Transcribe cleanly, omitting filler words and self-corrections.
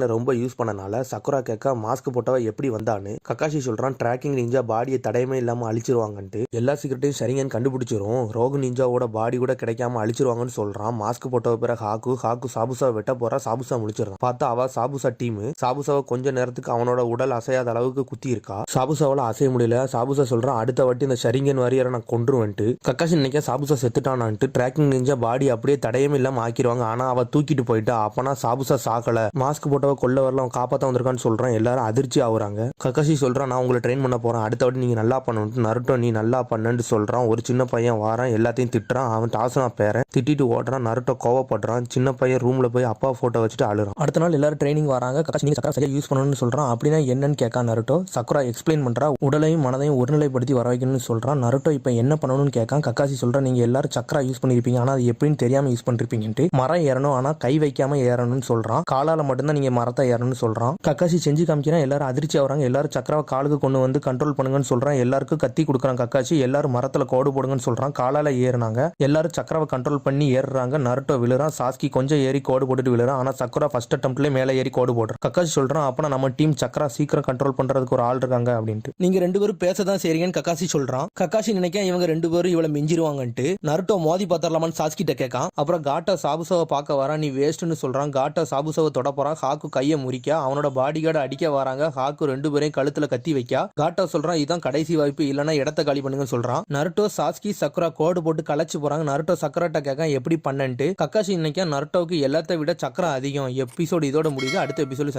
ரொம்ப யூஸ் பண்ணனால சக்குரா கேட்க மாஸ்க் போட்டவ எப்படி வந்தான்னு கக்காஷி சொல்றான். ட்ராக்கிங் நிஞ்சா பாடியை தடயமே இல்லாம அழிச்சிருவாங்கன்ட்டு எல்லா சீக்கிரட்டையும் சரிங்கன்னு கண்டுபிடிச்சிரும். ரோகு நிஞ்சாவோட பாடி கூட கிடைக்காம அழிச்சிருவாங்கன்னு சொல்றான். மாஸ்க் போட்டவ பிறகு ஹாக்கு சாபுசாவை வெட்ட போறா. சாபுசா முடிச்சிடறான். பார்த்தா அவ சாபுசா டீம் சாபுசாவை கொஞ்ச நேரத்துக்கு அவனோட உடல் அசையாத அளவுக்கு குத்தி இருக்கா. சாபுசாவால அசைய முடியல. சாபுசா சொல்றான் அடுத்த வாட்டி இந்த ஷரிங்கன் வாரியரை நான் கொன்றுவேன்ட்டு. கக்காஷி நினைக்க சாபுசா செத்துட்டானான்ட்டு. ட்ராக்கிங் நிஞ்சா பாடி அப்படியே தடயமே இல்லாம ஆக்கிடுவாங்க. ஆனா அவ தூக்கிட்டு போயிட்டா. அப்பனா சாபுசா சாக்கல. மாஸ்க் போட்டவ கொல்ல வரல, அவன் காப்பாற்ற வந்திருக்கான்னு சொல்றான். எல்லாரும் அதிர்ச்சி ஆகுறாங்க. கக்காஷி சொல்றான் நான் உங்களை ட்ரெயின் பண்ண போறேன், அடுத்த வாட்டி நீங்க நல்லா பண்ணணும். நருட்டோ நீ நல்லா பண்ணுன்னு சொல்றான். ஒரு சின்ன பையன் வாரான், எல்லாத்தையும் திட்டுறான். அவன் டாசனா பேரன் திட்டிட்டு ஓடுறான். நருட்டோ கோவப்படுறான். சின்ன பையன் ரூம்ல போய் அப்பா போட்டோ வச்சுட்டு அழுறான். அடுத்த நாள் எல்லாரும் ட்ரைனிங் வராங்க. கக்காஷி நீங்க சக்கரா சரியா யூஸ் பண்ணணும்னு சொல்றான். அப்படின்னா என்னன்னு கேட்கா நருட்டோ. சக்குரா எக்ஸ்பிளைன் பண்றா. உடலையும் மனதையும் ஒருநிலைப்படுத்தி வர வைக்கணும்னு சொல்றான். நருட்டோ இப்ப என்ன பண்ணணும்னு கேட்கான். கக்காஷி சொல்றான் நீங்க எல்லாரும் சக்கரா யூஸ் பண்ணிருப்பீங்க, ஆனா அது எப்படின்னு தெரியாம யூஸ் பண்ணிருப்பீங்கன்ட்டு. மரம் ஏறணும், ஆனா கை வைக்காம ஏறணும்னு சொல்றான். காலால மட்டும்தான் நீங்க மரத்தை ஏறணும்னு சொல்றான். கக்காஷி செஞ்சு காமிக்கிறான். எல்லாரும் அதிர்ச்சி ஆகுறாங்க. எல்லாரும் சக்கராவை காலுக்கு கொண்டு வந்து கண்ட்ரோல் பண்ணுங்கன்னு சொல்றான். எல்லாருக்கும் கத்தி கொடுக்குறான் கக்காஷி. எல்லாரும் மரத்துல கோடு போடுங்கன்னு சொல்றான். காலால ஏறினாங்க. எல்லாரும் சக்கராவை கண்ட்ரோல் பண்ணி ஏறுறாங்க. நருட்டோ விழுறான். சாஸ்கி கொஞ்சம் ஏறி கோடு போட்டுட்டு விழுறான். ஆனா சக்கரா ஃபர்ஸ்ட் அட்டெம்ப்ட்ல மேல ஏறி கோடு போடுறான். கக்காஷி சொல்றான் அப்பனா நம்ம டீம் சக்கரா சீக்கிரம் கண்ட்ரோல் பண்றதுக்கு ஒரு ஆள் இருக்காங்க அப்படின்ட்டு. நீங்க ரெண்டு பேரும் பேசதான் செய்றீங்கன்னு கக்காஷி சொல்றான். கக்காஷி நினைக்க இவங்க ரெண்டு பேரும் இவ்வளவு மிஞ்சிருவாங்கன்ட்டு. நருட்டோ மோதி பார்த்தரலாமான்னு சாஸ்கிட்ட கேட்கான். அப்புறம் காட்டா சாபுசாவை பார்க்க வரான். நீ வேஸ்ட்னு சொல்றான். காட்டா சாபுசாவை தொட போறான். ஹாக்கு கையை முறிக்க அவனோட பாடி கார்டு அடிக்க வராங்க. ஹாக்கு ரெண்டு பேரையும் கழுத்துல கத்தி வைக்க காட்டா சொல்றான் இதான் கடைசி வாய்ப்பு, இல்லனா இடத்த காலி பண்ணுங்கன்னு சொல்றான். நருட்டோ சாஸ்கி சக்குரா கோடு போட்டு கலைச்சு போறாங்க. நருட்டோ சக்கராட்ட கேட்க எப்படி பண்ணன்ட்டு. கக்காஷி நினைக்க நருட்டோவுக்கு எல்லாத்த விட சக்கரா அதிகம். எபிசோடு இதோட முடியுது. அடுத்த எபிசோடு